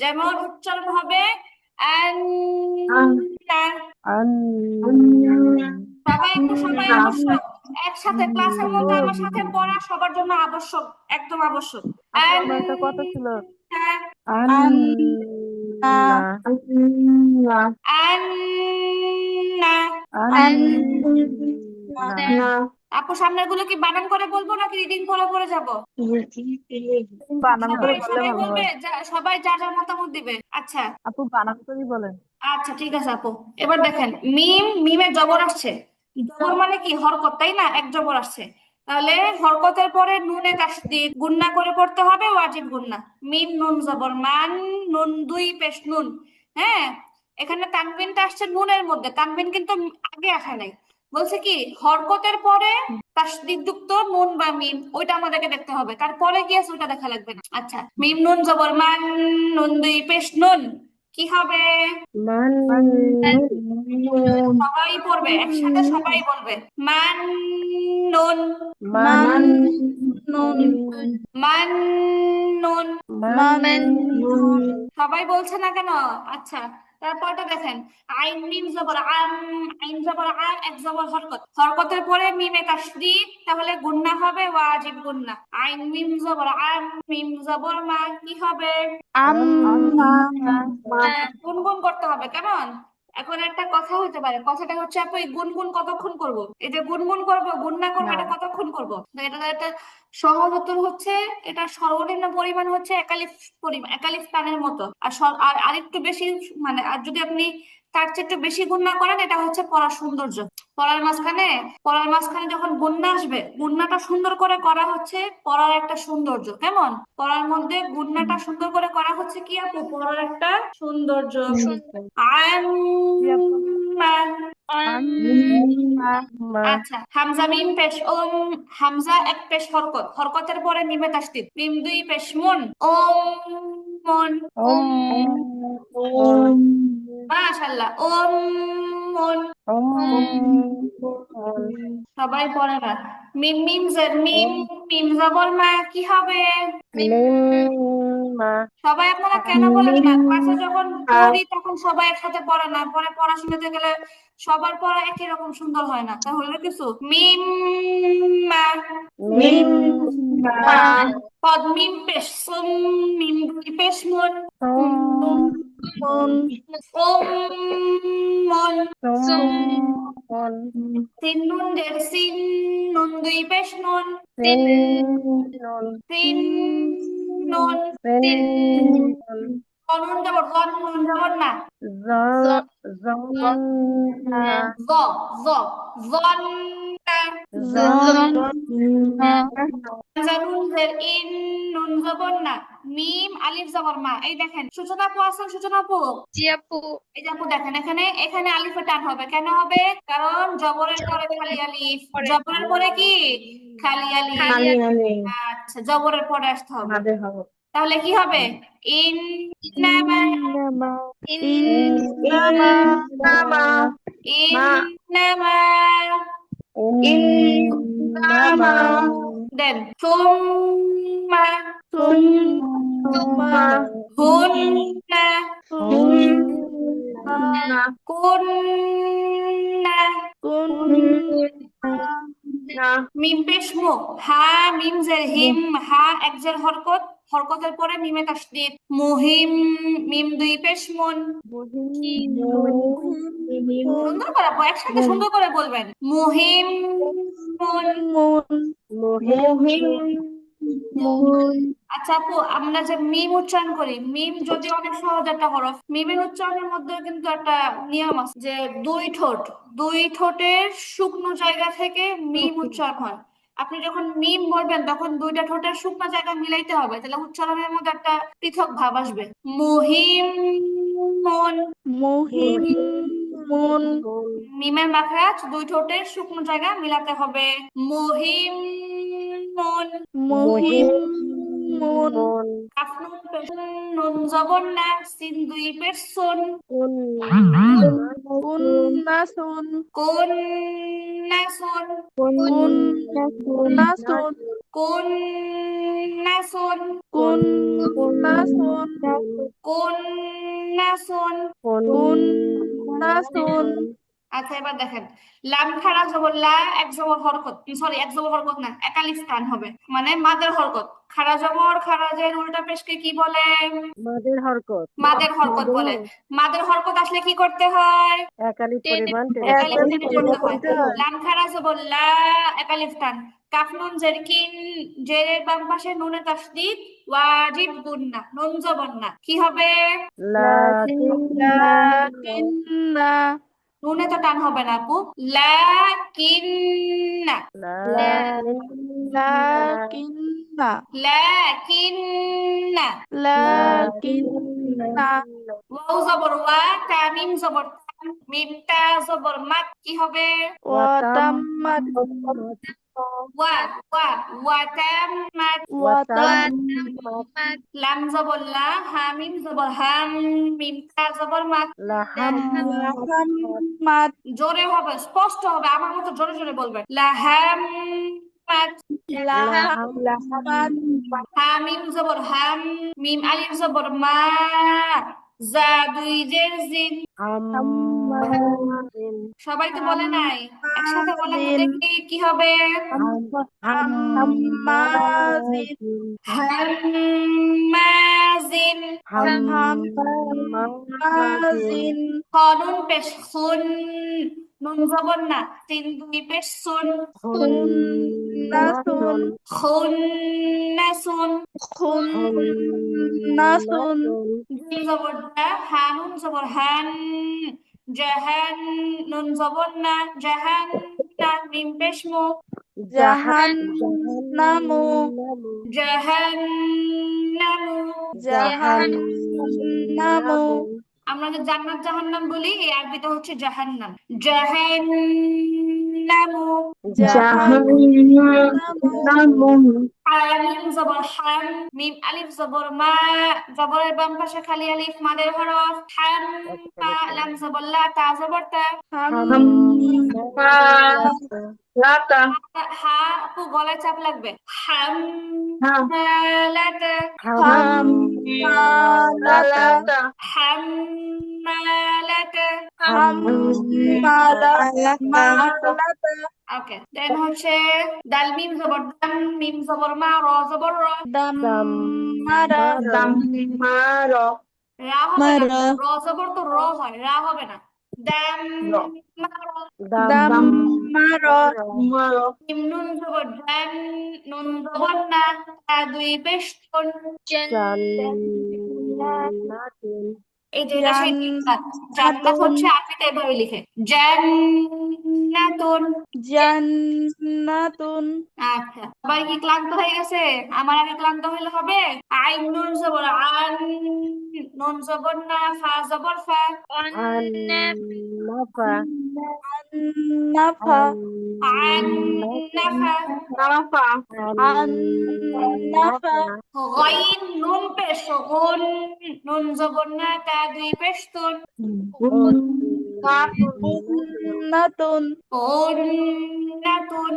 যেমন উচ্চারণ হবে আন্না। সবাই আবশ্যক একসাথে ক্লাসের মধ্যে আমার সাথে পড়া সবার জন্য আবশ্যক, একদম আবশ্যক। আন্না। আপু সামনের গুলো কি বানান করে বলবো নাকি রিডিং করে পড়ে যাবো? সবাই বলবে, সবাই যার যার মতামত দিবে। আচ্ছা আচ্ছা ঠিক আছে আপু। এবার দেখেন, মিমে জবর আসছে। জবর মানে কি? হরকত, তাই না? এক জবর আসছে। তাহলে হরকতের পরে নুনে তাসদিদ গুন্না করে পড়তে হবে, ওয়াজিব গুন্না। মিম নুন জবর মান, নুন দুই পেশ নুন। হ্যাঁ, এখানে তানবিনটা আসছে নুনের মধ্যে, তানবিন কিন্তু আগে আসে নাই। বলছে কি হরকতের পরে তাসদিদ যুক্ত নুন বা মিম, ওইটা আমাদেরকে দেখতে হবে। তারপরে কি আছে ওইটা দেখা লাগবে না। আচ্ছা, মিম নুন জবর মান, নুন দুই পেশ নুন, কি হবে? সবাই পড়বে একসাথে, সবাই বলবে মান নুন, মান নুন মান নুন। নুন সবাই বলছে না কেন? আচ্ছা, তারপরটা দেখেন, আইন মিম জবর আম, আইন জবর আ, এক জবর হরকত, হরকতের পরে মিমে তাসদিদ, তাহলে গুন্না হবে ওয়াজিব গুন্না। আইন মিম জবর আম, মিম জবর মা, কি হবে? আম্মা গুনগুন করতে হবে, কেমন? এখন একটা কথা হতে পারে, কথাটা হচ্ছে আপু এই গুনগুন কতক্ষণ করব? এই যে গুনগুন করব, গুন্না করবো, এটা কতক্ষণ করব? তো এটা একটা সহজ উত্তর হচ্ছে, এটা সর্বনিম্ন পরিমাণ হচ্ছে একালিফ পরিমাণ, একালিফ টানের মতো। আর আর আরেকটু বেশি, মানে আর যদি আপনি তার চেয়ে একটু বেশি গুণনা করেন, এটা হচ্ছে পড়ার সৌন্দর্য। পড়ার মাঝখানে যখন গুণনা আসবে, গুণনাটা সুন্দর করে করা হচ্ছে পড়ার একটা সৌন্দর্য। কেমন? পড়ার মধ্যে গুণনাটা সুন্দর করে করা হচ্ছে কি আপু? পড়ার একটা সৌন্দর্য। আম্মা। আচ্ছা, হামজা মিম পেশ ওম, হামজা এক পেশ হরকত, হরকতের পরে মিমে তাসদিদ, মিম দুই পেশ মুন, ওম মন। মাশাআল্লাহ, ওম মন। সবাই পড়ে না। মিম মিম জের মিম, মিম জবর মা, কি হবে? সবাই আপনারা কেন বলেন না? ক্লাসে যখন পড়ি তখন সবাই একসাথে পড়ে না, পরে পড়াশোনাতে গেলে সবার পড়া একই রকম সুন্দর হয় না। তাহলে কিছু মিম মা, পদ মিম পেশ সুম, মিম দুই পেশ মুন, মন ওম মন। তিন নুন দের সিন, নুন দুই পেশ নুন, তিন নুন। নুন জবর জন, নুন জবর না, জ জ জন্না। নুন জের ইন, নুন জবর না, মিম আলিফ জবর মা। এই দেখেন সূচনা আপু আছেন, সূচনা আপু, জি আপু। এই যে আপু দেখেন, এখানে এখানে আলিফে টান হবে। কেন হবে? কারণ জবরের পরে খালি আলিফ, জবরের পরে কি? খালি আলিফ। আচ্ছা, জবরের পরে আসতে হবে। তাহলে কি হবে? ইন্নামা, ইন্নামা। দেন সুম্মা, হুন্না, কুন্না। মিম পেশ মু, হা মিম জের হিম, হা এক জের হরকত, হরকতের পরে মিমে তাসদিদ, মুহিম, মিম দুই পেশ মুন। সুন্দর করে আপু, একসাথে সুন্দর করে বলবেন, মুহিম মুন। আচ্ছা আপু, আমরা যে মিম উচ্চারণ করি, মিম যদি অনেক সহজ একটা হরফ, মিমের উচ্চারণের মধ্যে কিন্তু একটা নিয়ম আছে যে দুই ঠোঁটের শুকনো জায়গা থেকে মিম উচ্চারণ হয়। আপনি যখন মিম বলবেন তখন দুইটা ঠোঁটের শুকনো জায়গা মিলাইতে হবে, তাহলে উচ্চারণের মধ্যে একটা পৃথক ভাব আসবে। মুহিম মন। মুহিমুন মিমের মাখরাজ দুই ঠোঁটের শুকনো জায়গা মিলাতে হবে। মুহিম মন। মুহিমুন মন কাফ নুন পেশ নুন জবর না, সিন দুই পেশ সুন। কোন কুন্নাসুন কোন না সুন। কুন্নাসুন কোন না সুন। কুন্নাসুন কোন না সুন। কুন্নাসুন আচ্ছা এবার দেখেন, লাম খাড়া জবর লা, এক জবর হরকত, সরি এক জবর হরকত না, একালিফ টান হবে, মানে মাদের হরকত। খাড়া জবর খারাজের উল্টা পেশকে কি বলে? মাদের হরকত মাদের হরকত বলে। মাদের হরকত আসলে কি করতে হয়? একালি পরিমাণ টেনে একালিফ একালিফ টেনে টেনে পড়তে হয়। পড়তে হয়। লাম খাড়া জবর লা, একালিফ টান। কাফ নুন জের কিন, জেরের বাম পাশে নুনে তাসদিদ, ওয়াজিব গুন্না, নুন জবর না, কি হবে? লাকিন্না নুনে তো টান হবে না আপু। লাকিন্না। লাকিন্না লাকিন্না। লাকিন্না ওয়াও জবর ওয়া, তা মিম জবর তাম, মিম তা জবর মাত, কি হবে? ওয়াতাম্মাত ওয়া ওয়া ওয়া তাম মাত। ওয়াতাম্মাত লাম জবর লা, হা মিম জবর হাম, মিম তা জবর মাত। লাহাম্মাত জোরে হবে, স্পষ্ট হবে, আমার মতো জোরে জোরে বলবেন। লাহাম মাত। লাহাম্মাত হা মিম জবর হাম, মিম আলিফ জবর মা, জা দুই জের জিন। সবাই তো বলে নাই, একসাথে বলেন তো হাম্মাজিন দেখি কি হবে? হাম্মাজিন হাম্মাজিন। হাম্মাজিন খনুন পেশ খুন, নুন জবর না, তিন দুই পেশ সুন। খুন্নাসুন খুন্নাসুন। খুন্নাসুন জিম জবর দা, হানুন জবর হান, জাহান, নুন জবর না, জাহান না, মিম পেশ মু। জাহান্নামু জাহান্নামু। জাহান্নামু আমরা যে জান্নাত জাহান্নাম বলি, এই আরবিটা হচ্ছে জাহান্নাম। জাহান্নামু। জাহান্নামু আলিফ জবর হাম, মিম আলিফ জবর মা, জবরের বাম পাশে খালি আলিফ, মাদের হরফ। হাম মা, লাম জবর লা, তা জবর তা। হাম্মালাতা হা আপু গলায় চাপ লাগবে। হাম মালাতা। হাম্মালাতা হাম্মালাতা। হাম্মালাতা ওকে, দেন হচ্ছে দাল মিম জবর দাম, মিম জবর মা, র জবর র। দাম্মারা রা হবে না, র জবর তো র হয়, রা হবে না। দাম মার। দাম্মারা মিম নুন জবর দান, নুন জবর না, তা দুই পেশ তুন। এই যে এটা সেই জান্নাত। জান্নাত হচ্ছে আরবিতে এভাবে লিখে, জান্নাতুন। জান্নাতুন আচ্ছা, সবাই কি ক্লান্ত হয়ে গেছে? আমার আগে ক্লান্ত হইলে হবে? আইন নুন জবর আন, নুন জবর না, ফা জবর ফা। নাফা আন নাফা। আন্নাফা গইন নুন পেশ গুন, নুন জবর না, তা দুই পেশ তুন। উন্নাতুন উন্নাতুন।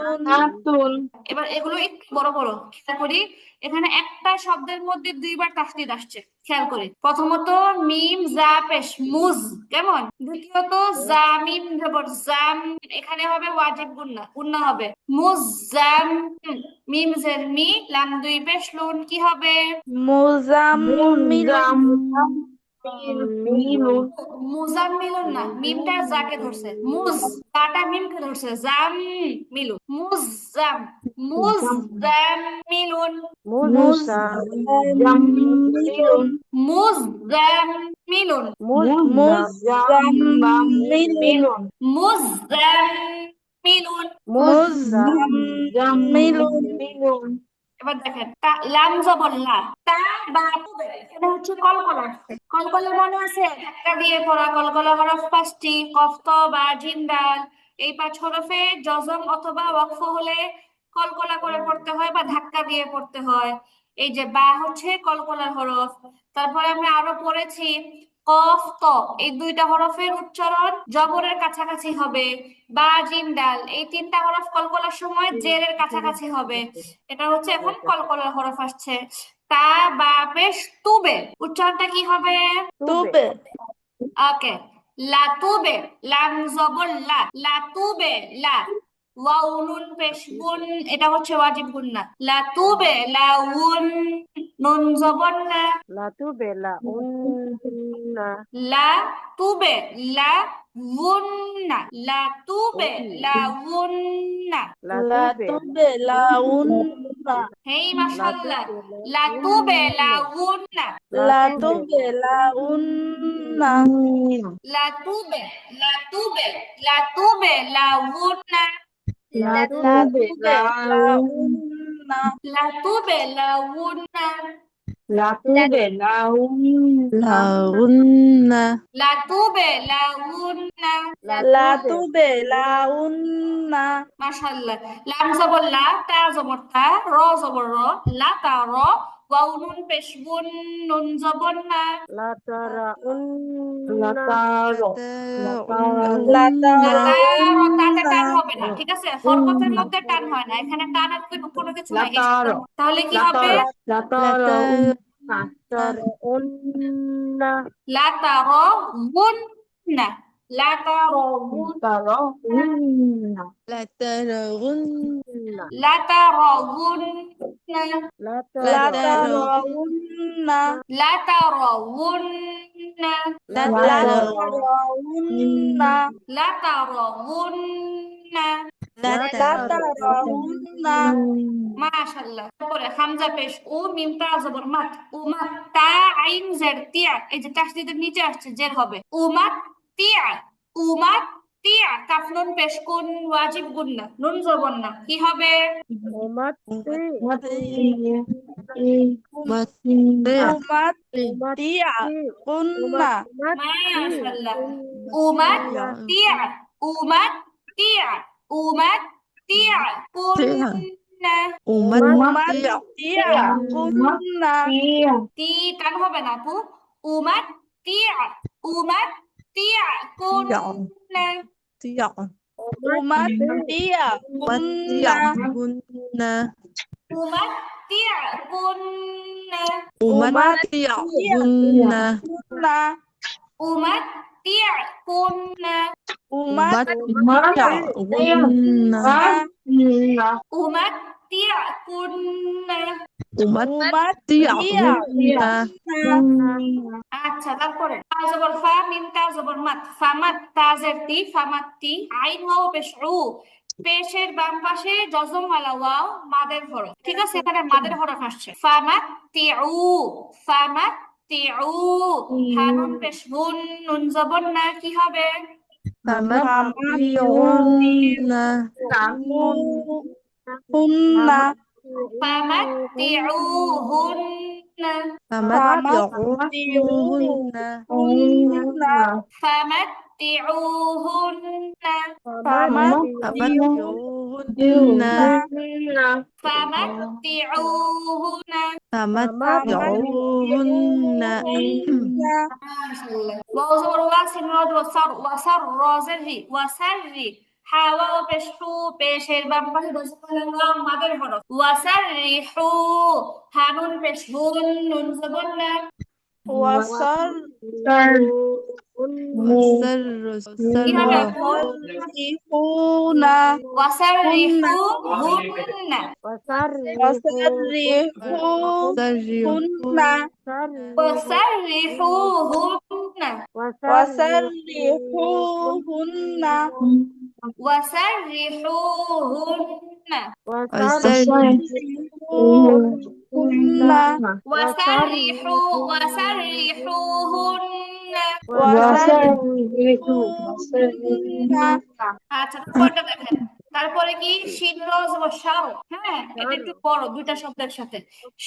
উন্নাতুন এবার এগুলো একটু বড় বড় খেয়াল করি। এখানে একটা শব্দের মধ্যে দুইবার তাসদিদ আসছে, খেয়াল করি। প্রথমত মিম জা পেশ মুজ, কেমন? দ্বিতীয়ত জা মিম জবর জাম, এখানে হবে ওয়াজিব গুন্না, গুন্না হবে মুজাম। মিম জের মি, লাম দুই পেশ লুন, কি হবে? মুজাম্মিলুন মিলুন মুজাম্মিলুন না, মিমটা জাকে ধরছে, জাটা মিমকে ধরছে, জাম মিলুন, মুজাম্মিলুন, মুজাম্মিলুন মুজাম্মিলুন, মুজাম্মিলুন মুজাম্মিলুন। মুজাম্মিলুন এবার দেখেন লাম জবর লা, তা বা তুবে, এটা হচ্ছে কলকলা আসছে। কলকলা মনে আছে, ধাক্কা দিয়ে পড়া কলকলা হরফ 5টি, কফ ত বা জিম দাল। এই 5 হরফে জজম অথবা ওয়াকফ হলে কলকলা করে পড়তে হয় বা ধাক্কা দিয়ে পড়তে হয়। এই যে বা হচ্ছে কলকলার হরফ। তারপরে আমরা আরো পড়েছি কফ ত, এই 2টা হরফের উচ্চারণ জবরের কাছাকাছি হবে, বা জিম ডাল এই 3টা হরফ কলকলার সময় জেরের কাছাকাছি হবে। এটা হচ্ছে এখন কলকলার হরফ আসছে। তা বা পেশ তুবে, উচ্চারণটা কি হবে? তুবে ওকে, লাতুবে, লাম জবর লা, লাতুবে লা, ওয়াও নুন পেশ গুন, এটা হচ্ছে ওয়াজিব গুন্না। লাতুবে লাউন, নুন জবর না, লা তুবে লা উন্না, লা তুবে লা উন্না। লা তুবে লাউন্না হেই মাশাআল্লাহ, লা তুবে লা উন্না, লা তুবে লাউন্না লা তুবে, লা তুবে, লা তুবে লা উন্না, লা তুবে লাউন্না লা তুবে লা উন্না, লাতুবে লাউন্না লাউন্না লা তুবে লা উন্না। লা তুবে লাউন্না মাশাআল্লাহ, লাম জবর লা, তা জবর তা, র জবর র, লা তা র, ওয়াও নুন পেশ গুন, নুন জবর না, লাতারো লা লাতার, তাতে টান তাউন্না হবে না, ঠিক আছে? হরকতের মধ্যে টান হয় না, এখানে টানের কোনো কিছু নাই। লাতারো তাহলে কি হবে? লাতারো লাতার গুন না, লাতার গুন, লাতারো লা তারাউন্না লাতার গুন না, লা তারাউন্না লাতার গুন না, লা তারাউন্না লাতার গুন না। লা তারাউন্না মাশাআল্লাহ। তারপরে হামজা পেশ ও, মিম তা জবর মাত, উমাত, তা আইন জের তিয়া, এই যে তাসদীদের নিচে আসছে জের হবে, উমাত তিয়া, উমাত তিয়া, কাফ নুন পেশ কুন, ওয়াজিব গুন্না, নুন জবর না, কি হবে? উমাতিয়া কুন্না মাশাআল্লাহ, উমাত তিয়া, উমাত তিয়া, উমাত তিয়া কুন্না। উমাতিয়া কুন্না তি টান হবে না আপু, উমাত তিয়া, উমাত তিয়া কুন্না, উমাতিয়া কুন্না উমাত তিয়া কুন্না, উমাতিয়া কুন্না উমাত তিয়া কুন্না, উমাতিয়া কুন্না উমাত তিয়া কুন্না। উমাতিয়া কুন্না আচ্ছা, তারপরে তা জবর ফা, মিম তা জবর মাত, ফামাত, তা জের তি, ফামাত্তি, আইন ওয়াও পেশ উ, পেশের বাম পাশে জজম ওয়ালা ওয়াও, মাদের হরফ, ঠিক আছে? এখানে মাদের হরফ আসছে, ফামাত্তিউ, ফামাত্তিউ, হানুন পেশ হুন, নুন জবর না, কি হবে? কুন্না ফামাত্তিউহুন্না, ফামাতিউহুন্না ফামাত্তিউহুন্না, ফামাতিউহুন্না ফামাত্তিউহুন্না। ফামাতিউহুন্না মাশাআল্লাহ। ওয়াও জবর ওয়া, সিন রদ ওয়াসার, ওয়াসার র জাররি, ওয়াসাররি, হা ওয়াও পেশ হু, পেশের বাম পাশে ওয়াও, মাদের হরফ, ওয়াসাররিহু, হা নুন পেশ হুন, নুন জবর না, ওয়াসার কি হবে আপু? وسرحونا ওয়াসারিহু হুন্না وسرحوهن ওয়াসারিহুহুন্না وسرحوهن ওয়াসারিহুহুন্না وسرحوهن ওয়াসারিহুহুন্না। وسرحوهن আচ্ছা তারপরটা দেখেন, তারপরে কি শিন র জবর শারু, হ্যাঁ এটা একটু বড় দুইটা শব্দের সাথে।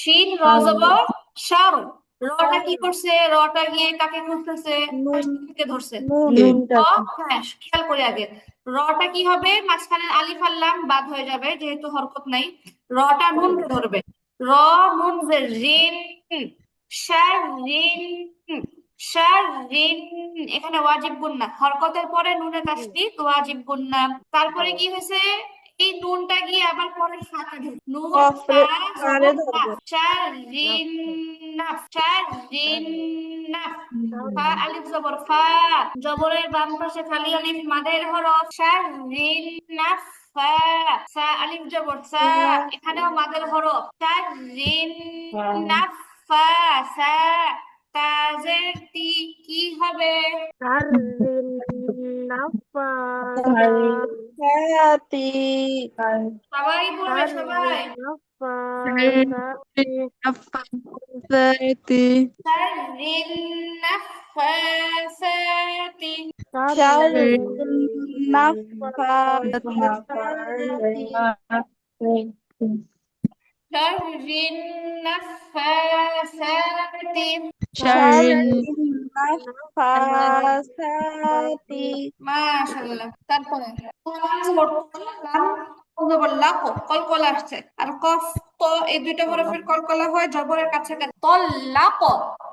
শিন র জবর শারু, রটা কি করছে, রটা গিয়ে কাকে খুঁজতেছে, থেকে ধরছে। হ্যাঁ খেয়াল করে আগে, রটা কি হবে, মাঝখানে আলিফ আর লাম বাদ হয়ে যাবে যেহেতু হরকত নাই, রটা নুনকে ধরবে। র নুন যে রিন, শারিন, শারিন, এখানে ওয়াজিব গুন্না, হরকতের পরে নুনে তাসদিদ ওয়াজিব গুন্না। তারপরে কি হয়েছে, এই নুনটা গিয়ে আবার পরে ফাঁকা ঢুকছে, নুন ফা কারে জবর ফা, ধরবে শারিন নাফ, শারিন নাফ, ফা আলিফ জবর ফা, জবরের বাম পাশে খালি আলিফ মাদের হরফ, শারিন নাফ ফা, সা আলিফ জবর সা, এখানেও মাদের হরফ, শারিন নাফ ফা সা, তাজের তি কি হবে, হায়াতি সবাই পড়বে সবাই। نفثت শারিন নাফাসাতি, شر النفاثات শারিন নাফাসাতি। شر النفاثات মাশাআল্লাহ। তারপরে কলকলা আসছে, আর কফ তো এই দুইটা হরফের কলকলা হয় জবরের কাছে তল্লাক,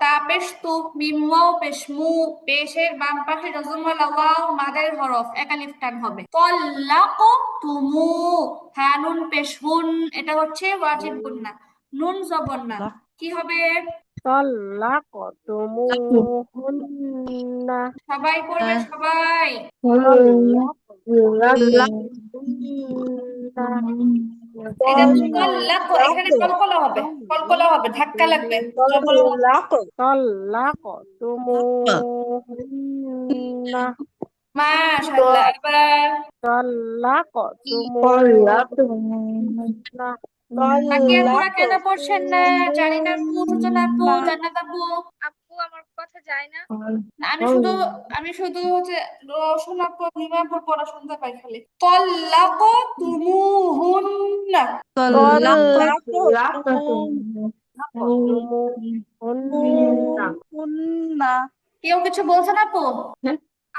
তা পেশ তু, মিম ওয়াও পেশ মু, পেশের বাম পাশে জজমওয়ালা ওয়াও মাদের হরফ একালিফ টান হবে, তল্লাক তুমু, হা নুন পেশ হুন, এটা হচ্ছে ওয়াজিব গুন্না, নুন জবর না, কি হবে, সবাই পড়বে সবাই। এই যে তুতাল্লাক, এখানে কলকলা হবে, কলকলা হবে, ধাক্কা লাগবে, জবর মাশাআল্লাহ। এবার বাকি আপুরা কেন পড়ছেন না, জানি না আপু, সূচনা আপু, জান্নাত আপু। আপু আমার কথা যায় না। না, আমি শুধু হচ্ছে রওশন আপু, রিমা আপুর পড়া শুনতে পাই খালি। তল্লাক তুমুহুন্না, কেউ কিছু বলছেন আপু?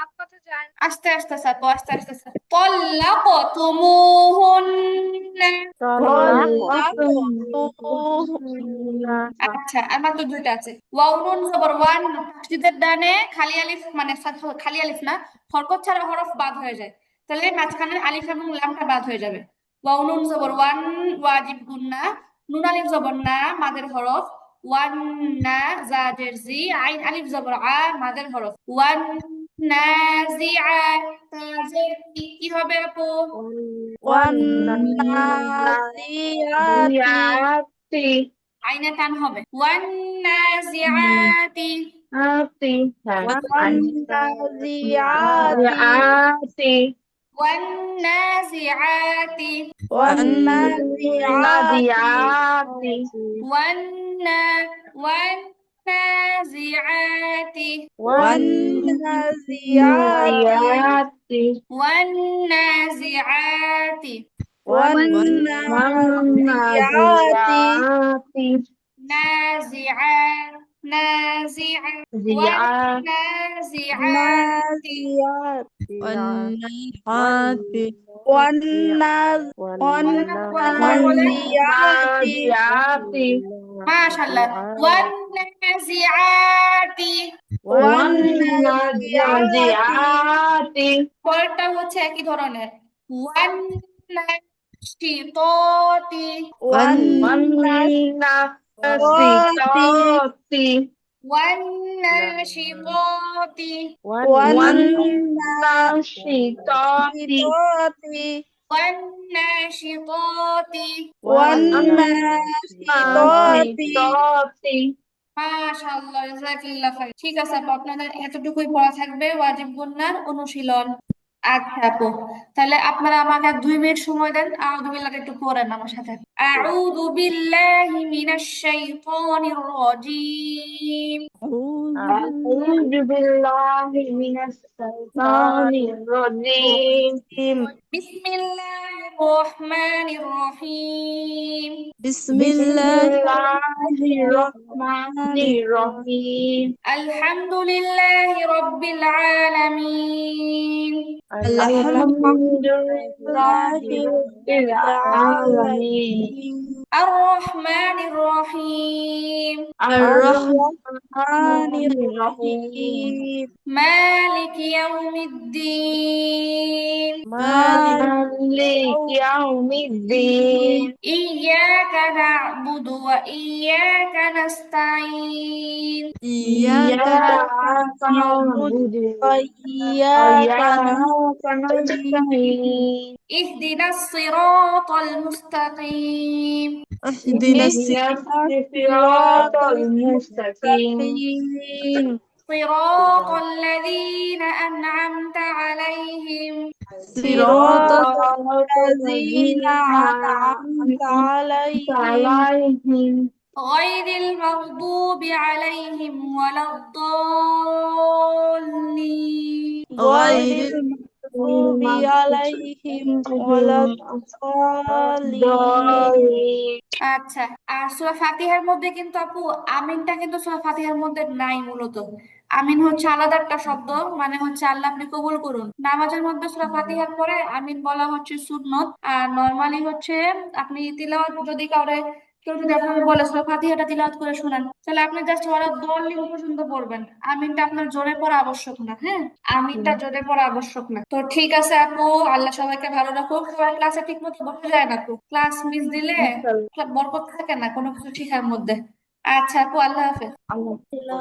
আপ কথা যায় না। আস্তে আস্তে আপু, আস্তে আস্তে। তল্লাক তুমুহুন্না। আচ্ছা আর মাত্র দুইটা আছে, ওয়াও নুন জবর ওয়ান, তাসদীদের ডানে খালি আলিফ, মানে খালি আলিফ না, হরকত ছাড়া হরফ বাদ হয়ে যায়, তাহলে মাঝখানে আলিফ এবং লামটা বাদ হয়ে যাবে। ওয়াও নুন জবর ওয়ান ওয়াজিব গুন্না, নুন আলিফ জবর না মাদের হরফ, ওয়ান না জাজের জি, আইন আলিফ জবর আ মাদের হরফ, ওয়ান নাজিআ, তাজের তি কি হবে আপু, والنازعات আইনে টান হবে, ওয়ান নাজিআতি, والنازعات والنازعات والنازعات والنا والنازعات والنازعات والنازعات والنازعات نازعات نازعة والنازعات والنازعات ما شاء الله والنازعات। والنازعات পরেরটা হচ্ছে একই ধরনের, والناشطات والناشطات والناشطات والناشطات والناشطات والناشطات মাশাআল্লাহ, জাযাকাল্লাহ খাইর। ঠিক আছে আপু, আপনাদের এতটুকুই পড়া থাকবে ওয়াজিব গুন্নার অনুশীলন। আচ্ছা আপু, তাহলে আপনারা আমাকে 2 মিনিট সময় দেন, আউযু বিল্লাহি একটু পড়েন আমার সাথে। আউযু বিল্লাহি মিনাশ শাইতানির রাজীম। أعوذ بالله من الشيطان الرجيم বিসমিল্লাহির রহমানির রহিম। بسم بسم الله الله الرحمن الرحمن الرحيم আলহামদুলিল্লাহি রাব্বিল আলামিন। الحمد الحمد لله لله رب رب العالمين العالمين আর রহমানির রহিম। الرحمن الرحمن الرحيم الرحيم মালিকি ইয়াউমিদ্দিন। مالك مالك يوم يوم الدين الدين ইয়াকা না'বুদু ওয়া ইয়াকা নাস্তাঈন। إياك إياك نعبد نعبد وإياك وإياك نستعين نستعين ইহদিনাস সিরাতাল মুস্তাকিম। اهدنا اهدنا الصراط الصراط المستقيم المستقيم সিরাতাল লাযীনা আন'আমতা আলাইহিম صراط صراط الذين الذين أنعمت أنعمت عليهم عليهم গায়রিল মাগদুবি আলাইহিম ওয়ালাদ-দাল্লিন। غير المغضوب عليهم ولا الضالين الضالين আচ্ছা, আর সূরা ফাতিহার মধ্যে কিন্তু আপু আমিনটা কিন্তু সূরা ফাতিহার মধ্যে নাই মূলত। আমিন হচ্ছে আলাদা একটা শব্দ, মানে হচ্ছে আল্লাহ আপনি কবুল করুন। নামাজের মধ্যে সূরা ফাতিহার পরে আমিন বলা হচ্ছে সুন্নত। আর নরমালি হচ্ছে আপনি তিলাওয়াত যদি কেউ যদি আপনাকে বলে সূরা ফাতিহাটা তিলাওয়াত করে শোনান, তাহলে আপনি জাস্ট ওয়ালা দলিল পর্যন্ত পড়বেন। আমিনটা আপনার জোরে পড়া আবশ্যক না। হ্যাঁ, আমিনটা জোরে পড়া আবশ্যক না। তো ঠিক আছে আপু, আল্লাহ সবাইকে ভালো রাখুক। সবাই ক্লাসে ঠিক মতো বসে যায় না আপু, ক্লাস মিস দিলে বরকত থাকে না কোনো কিছু শিখার মধ্যে। আচ্ছা আপু, আল্লাহ হাফেজ। الله الله